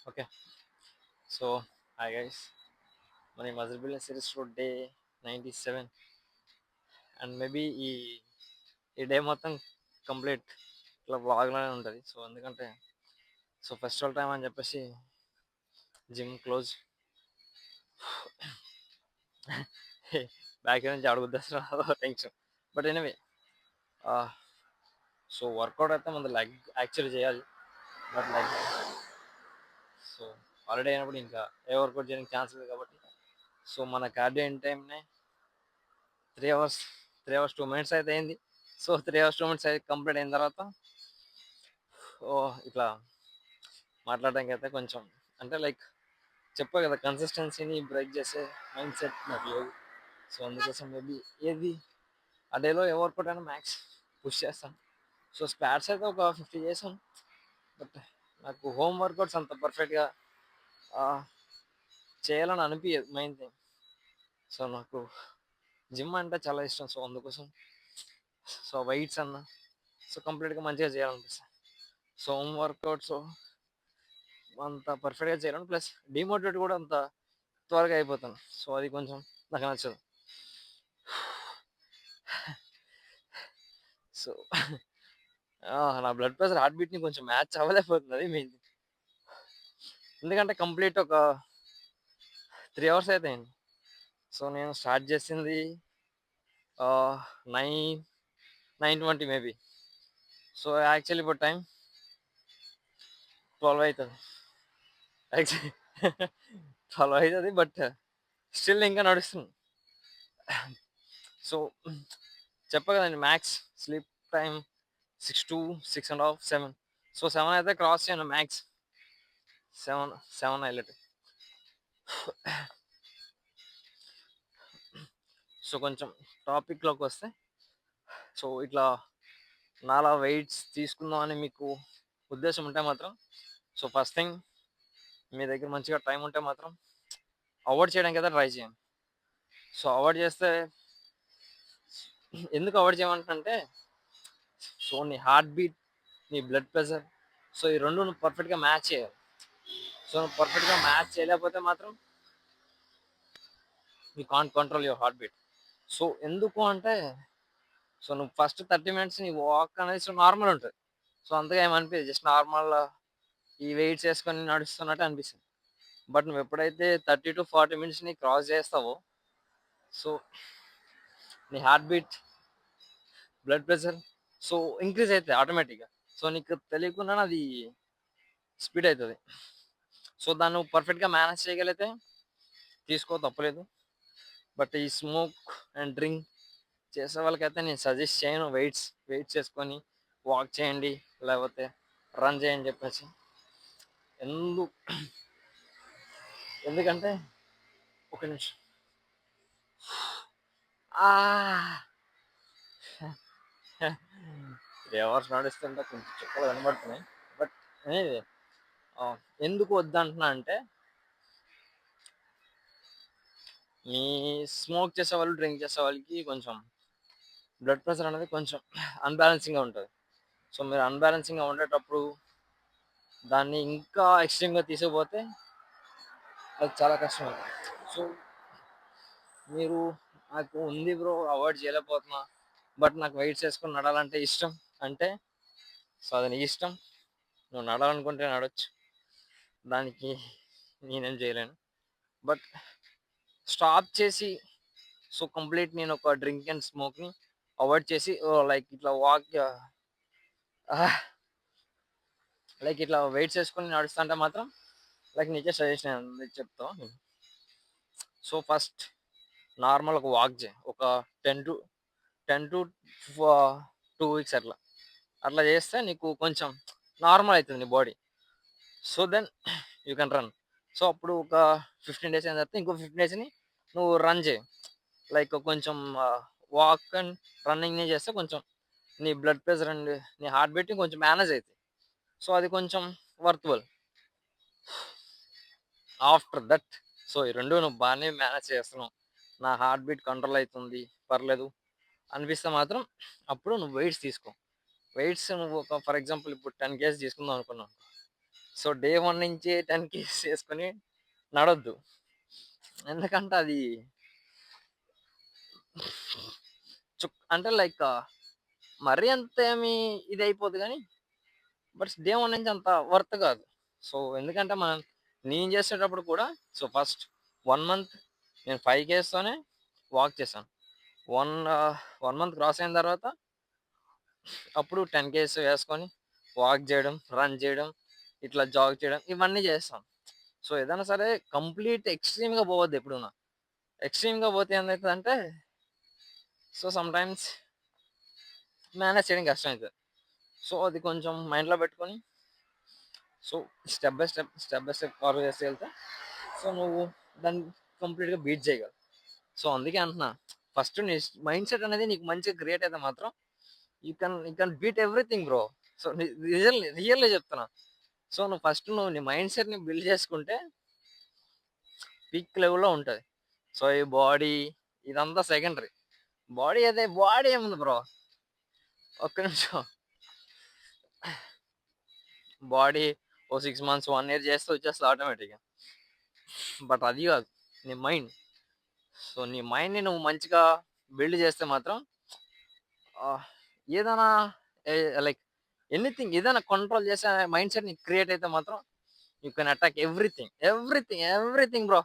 Okay. So hi guys, మన muscle building series day 97. And maybe ఈ day మొత్తం complete ఇట్లా బ్లాగ్ లానే ఉంటుంది. సో ఎందుకంటే ఫెస్టివల్ టైం అని చెప్పేసి జిమ్ క్లోజ్. బ్యాక్ నుంచి అడుగుద్దా tension. But anyway, so workout అయితే మన లెగ్ యాక్చువల్లీ చేయాలి. బట్ లైక్ సో హాలిడే అయినప్పుడు ఇంకా ఏ వర్కౌట్ చేయడానికి ఛాన్స్ లేదు కాబట్టి సో మన కార్డియో ఇన్ టైంనే 3 అవర్స్ 3 అవర్స్ 2 మినిట్స్ అయితే అయింది. సో 3 అవర్స్ 2 మినిట్స్ అయితే కంప్లీట్ అయిన తర్వాత ఓ ఇట్లా మాట్లాడడానికి అయితే కొంచెం అంటే లైక్ చెప్పా కదా, కన్సిస్టెన్సీని బ్రేక్ చేసే మైండ్ సెట్ నాకు లేదు. సో అందుకోసం మేబీ ఏది ఆ డేలో ఏ వర్కౌట్ అయినా మ్యాక్స్ పుష్ చేస్తాను. సో స్క్వాట్స్ అయితే ఒక 50 చేసాను. బట్ నాకు హోమ్ వర్కౌట్స్ అంత పర్ఫెక్ట్గా చేయాలని అనిపించదు మెయిన్ థింగ్. సో నాకు జిమ్ అంటే చాలా ఇష్టం. సో అందుకోసం సో వెయిట్స్ అన్న సో కంప్లీట్గా మంచిగా చేయాలనిపిస్తుంది. సో హోమ్ వర్కౌట్స్ అంత పర్ఫెక్ట్గా చేయలేను, ప్లస్ డిమోటివేట్ కూడా అంత త్వరగా అయిపోతాను. సో అది కొంచెం నాకు నచ్చదు. సో నా బ్లడ్ ప్రెషర్ హార్ట్ బీట్ని కొంచెం మ్యాచ్ అవ్వలేకపోతుంది, అది మెయిన్. ఎందుకంటే కంప్లీట్ ఒక 3 అవర్స్ అయితే అయింది. సో నేను స్టార్ట్ చేసింది 9:20 మేబీ. సో యాక్చువల్లీ ఇప్పుడు టైం 12 అవుతుంది. యాక్చువల్లీ 12 అవుతుంది, బట్ స్టిల్ ఇంకా నడుస్తుంది. సో చెప్పా కదండి, max sleep time 6 to 6.5 7. So 7 అయితే క్రాస్ చేయను, మ్యాక్స్ 7 హైలైట్. సో కొంచెం టాపిక్లోకి వస్తే, సో ఇట్లా నాలా వెయిట్స్ తీసుకుందాం అని మీకు ఉద్దేశం ఉంటే మాత్రం, సో ఫస్ట్ థింగ్ మీ దగ్గర మంచిగా టైం ఉంటే మాత్రం అవాయిడ్ చేయడానికి అయితే ట్రై చేయండి. సో అవాయిడ్ చేస్తే, ఎందుకు అవాయిడ్ చేయమంటే, సో నీ హార్ట్ బీట్, నీ బ్లడ్ ప్రెషర్, సో ఈ రెండు నువ్వు పర్ఫెక్ట్గా మ్యాచ్ చేయాలి. సో నువ్వు పర్ఫెక్ట్గా మ్యాచ్ చేయలేకపోతే మాత్రం you can't control your heart beat. So ఎందుకు అంటే, సో నువ్వు ఫస్ట్ 30 మినిట్స్ నీ వాక్ అనేది సో నార్మల్ ఉంటుంది. సో అంతగా ఏమనిపించదు, జస్ట్ నార్మల్ ఈ వెయిట్స్ వేసుకొని నడుస్తున్నట్టు అనిపిస్తుంది. బట్ నువ్వు ఎప్పుడైతే 30 to 40 మినిట్స్ని క్రాస్ చేస్తావో, సో నీ heart beat, blood pressure so increase అవుతుంది ఆటోమేటిక్గా. సో నీకు తెలియకుండా అది స్పీడ్ అవుతుంది. సో దాన్ని నువ్వు పర్ఫెక్ట్గా మేనేజ్ చేయగలిగితే తీసుకో, తప్పలేదు. బట్ ఈ స్మోక్ అండ్ డ్రింక్ చేసే వాళ్ళకైతే నేను సజెస్ట్ చేయను. వెయిట్స్ చేసుకొని వాక్ చేయండి, లేకపోతే రన్ చేయని చెప్పేసి. ఎందు ఎందుకంటే ఒక నిమిషం, 3 అవర్స్ నడుస్తుంటే కొంచెం చుక్కలు కనబడుతున్నాయి. బట్ అనేది ఎందుకు వద్దంటున్నా అంటే, మీ స్మోక్ చేసే వాళ్ళు, డ్రింక్ చేసే వాళ్ళకి కొంచెం బ్లడ్ ప్రెషర్ అనేది కొంచెం అన్బ్యాలెన్సింగ్గా ఉంటుంది. సో మీరు అన్బ్యాలెన్సింగ్గా ఉండేటప్పుడు దాన్ని ఇంకా ఎక్స్ట్రీమ్గా తీసుకుపోతే అది చాలా కష్టం. సో మీరు నాకు ఉంది బ్రో, అవాయిడ్ చేయలేకపోతున్నా, బట్ నాకు వెయిట్స్ వేసుకొని నడాలంటే ఇష్టం అంటే, సో అది నీ ఇష్టం. నువ్వు నడాలనుకుంటే నడవచ్చు, దానికి నేనేం చేయలేను. బట్ స్టాప్ చేసి, సో కంప్లీట్ నేను ఒక డ్రింక్ అండ్ స్మోక్ని అవాయిడ్ చేసి లైక్ ఇట్లా వాక్, లైక్ ఇట్లా వెయిట్స్ వేసుకొని నడుస్తుంటే మాత్రం లైక్ నీకే సజెషన్ చెప్తాను. సో ఫస్ట్ నార్మల్ ఒక వాక్ చేయి, ఒక 10 to 2 వీక్స్ అట్లా అట్లా చేస్తే నీకు కొంచెం నార్మల్ అవుతుంది నీ body. So then you can run. So అప్పుడు ఒక 15 డేస్ అయిన తర్వాత ఇంకో 15 డేస్ని నువ్వు రన్ చేయి. లైక్ కొంచెం వాక్ అండ్ రన్నింగ్ని చేస్తే కొంచెం నీ బ్లడ్ ప్రెషర్ అండ్ నీ హార్ట్ బీట్ని కొంచెం మేనేజ్ అవుతుంది. సో అది కొంచెం వర్త్వల్. ఆఫ్టర్ దట్, సో ఈ రెండు నువ్వు బాగానే మేనేజ్ చేస్తున్నావు, నా హార్ట్ బీట్ కంట్రోల్ అవుతుంది, పర్లేదు అనిపిస్తే మాత్రం అప్పుడు నువ్వు వెయిట్స్ తీసుకో. వెయిట్స్ నువ్వు ఒక ఫర్ ఎగ్జాంపుల్ ఇప్పుడు 10 kgs తీసుకుందాం అనుకున్నావు. సో డే 1 నుంచి 10 కేజీస్ చేసుకొని నడొద్దు. ఎందుకంటే అది అంటే లైక్ మరీ అంత ఏమి ఇదయిపోదు గానీ, బట్ డే 1 నుంచి అంత వర్త్ కాదు. సో ఎందుకంటే నేను చేసేటప్పుడు కూడా ఫస్ట్ 1 మంత్ నేను 5 కేజీస్‌తోనే వాక్ చేశాను. 1 మంత్ క్రాస్ అయిన తర్వాత అప్పుడు 10 కేజీస్ వేసుకొని వాక్ చేయడం, రన్ చేయడం, ఇట్లా జాగ్ చేయడం ఇవన్నీ చేస్తాం. సో ఏదైనా సరే కంప్లీట్ ఎక్స్‌ట్రీమ్‌గా పోవద్దు ఎప్పుడును. ఎక్స్‌ట్రీమ్‌గా పోతే ఏమైతదంటే సమ్‌టైమ్స్ మేనేజ్ చేయడం కష్టమైతది. సో అది కొంచెం మైండ్‌లో పెట్టుకొని so step by step follow చేస్తూ వెళ్తే నువ్వు దాన్ని కంప్లీట్‌గా బీట్ చేయగలవు. సో అందుకే అంటున్నా ఫస్ట్ నీ మైండ్ సెట్ అనేది నీకు మంచిగా క్రియేట్ అయితే మాత్రం you can beat everything bro. So really చెప్తున్నా. సో నువ్వు నీ మైండ్ సెట్‌ని బిల్డ్ చేసుకుంటే పీక్ లెవెల్‌లో ఉంటది. సో ఈ బాడీ ఇదంతా సెకండరీ. బాడీ ఏముంది బ్రో, ఒక్క నిమిషం. బాడీ ఓ 6 మంత్స్, 1 ఇయర్ చేస్తే వచ్చేస్తది ఆటోమేటిక్‌గా. బట్ అది కాదు నీ మైండ్. సో నీ మైండ్‌ని నువ్వు మంచిగా బిల్డ్ చేస్తే మాత్రం ఏదైనా లైక్ ఏదైనా కంట్రోల్ చేసే మైండ్ సెట్ నీకు క్రియేట్ అయితే మాత్రం you can attack everything bro.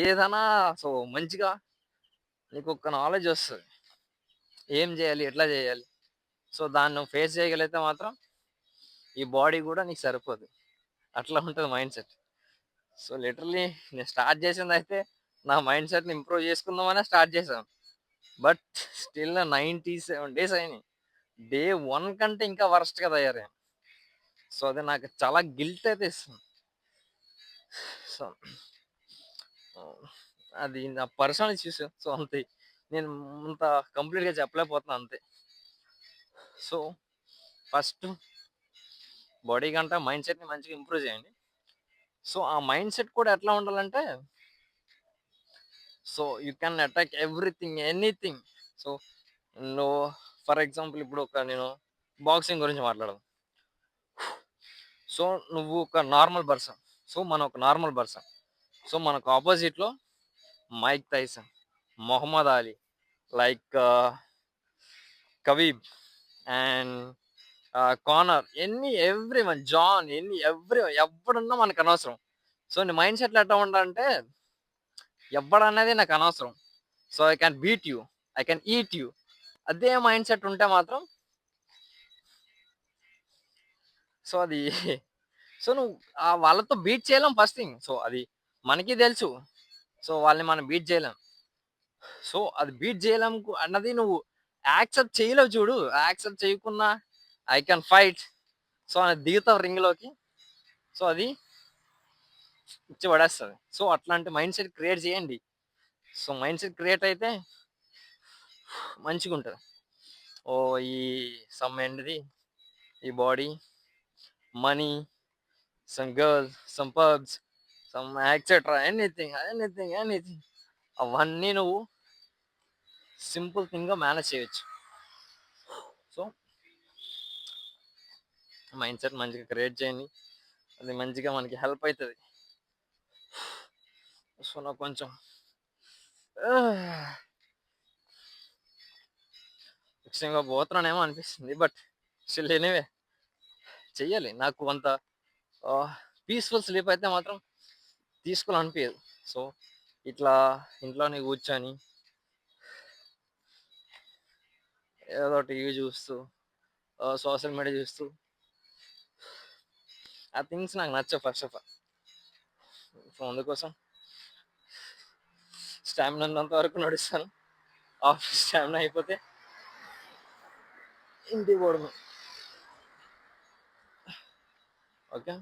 ఏదైనా సో మంచిగా నీకు ఒక నాలెడ్జ్ వస్తుంది, ఏం చేయాలి, ఎట్లా చేయాలి. సో దాన్ని నువ్వు ఫేస్ చేయగలిగితే మాత్రం ఈ బాడీ కూడా నీకు సరిపోదు. అట్లా ఉంటుంది మైండ్ సెట్. సో లిటరల్లీ నేను స్టార్ట్ చేసింది అయితే నా మైండ్ సెట్ని ఇంప్రూవ్ చేసుకుందామనే స్టార్ట్ చేశాను. బట్ స్టిల్ 97 డేస్ అయినాయి. డే 1 కంటే ఇంకా వరస్ట్‌గా తయారయ్యాను. సో అది నాకు చాలా గిల్ట్ అయితే ఇస్తుంది. సో అది నా పర్సనల్ ఇష్యూస్. సో అంతే. నేను అంత కంప్లీట్‌గా చెప్పలేకపోతున్నా అంతే. సో ఫస్ట్ బాడీ కంటే మైండ్ సెట్‌ని మంచిగా ఇంప్రూవ్ చేయండి. సో ఆ మైండ్ సెట్ కూడా ఎట్లా ఉండాలంటే so you can attack anything. So నువ్వు ఫర్ ఎగ్జాంపుల్ ఇప్పుడు నేను బాక్సింగ్ గురించి మాట్లాడదాం. సో నువ్వు ఒక నార్మల్ పర్సన్. మనం ఒక నార్మల్ పర్సన్. సో మనకు ఆపోజిట్‌లో Mike Tyson, Muhammad Ali, like Khabib and Conor, everyone, John, ఎవడున్నా మనకు అనవసరం. సో నీ మైండ్ సెట్లు ఎట్లా ఉండాలంటే ఎవడనేది నాకు అనవసరం. So I can beat you, I can eat you. అదే మైండ్ సెట్ ఉంటే మాత్రం సో అది నువ్వు వాళ్ళతో బీట్ చేయలేం ఫస్ట్ థింగ్. సో అది మనకి తెలుసు. సో వాళ్ళని మనం బీట్ చేయలేం. సో అది బీట్ చేయలేం అన్నది నువ్వు యాక్సెప్ట్ చేయలేవు చూడు. యాక్సెప్ట్ చేయకున్నా ఐ కెన్ ఫైట్. సో అది దిగుతావు రింగ్‌లోకి. సో అది ఇచ్చి పడేస్తది. సో అట్లాంటి మైండ్ సెట్ క్రియేట్ చేయండి. సో మైండ్ సెట్ క్రియేట్ అయితే మంచిగుంటది. ఈ ఏంటిది, ఈ body, money, some girls, some pubs, some etcetera anything అవన్నీ నువ్వు సింపుల్ థింగ్‌గా మేనేజ్ చేయొచ్చు. సో మైండ్ సెట్ మంచిగా క్రియేట్ చేయండి. అది మంచిగా మనకి హెల్ప్ అవుతది. సో నాకు కొంచెం ఎక్స్‌ట్రీమ్‌గా పోతున్నానేమో అనిపిస్తుంది. బట్ స్టిల్ ఎనీవే చెయ్యాలి. నాకు అంత పీస్‌ఫుల్ స్లీప్ అయితే మాత్రం తీసుకోవాలనిపియదు. సో ఇట్లా ఇంట్లోనే కూర్చొని ఏదో టీవీ చూస్తూ, సోషల్ మీడియా చూస్తూ ఆ థింగ్స్ నాకు నచ్చవు ఫస్ట్ ఆఫ్ ఆల్. సో అందుకోసం స్టామినా ఉన్నంత వరకు నడుస్తాను. ఆఫీస్ స్టామినా అయిపోతే ఇంటికి పోవడమే. ఓకే.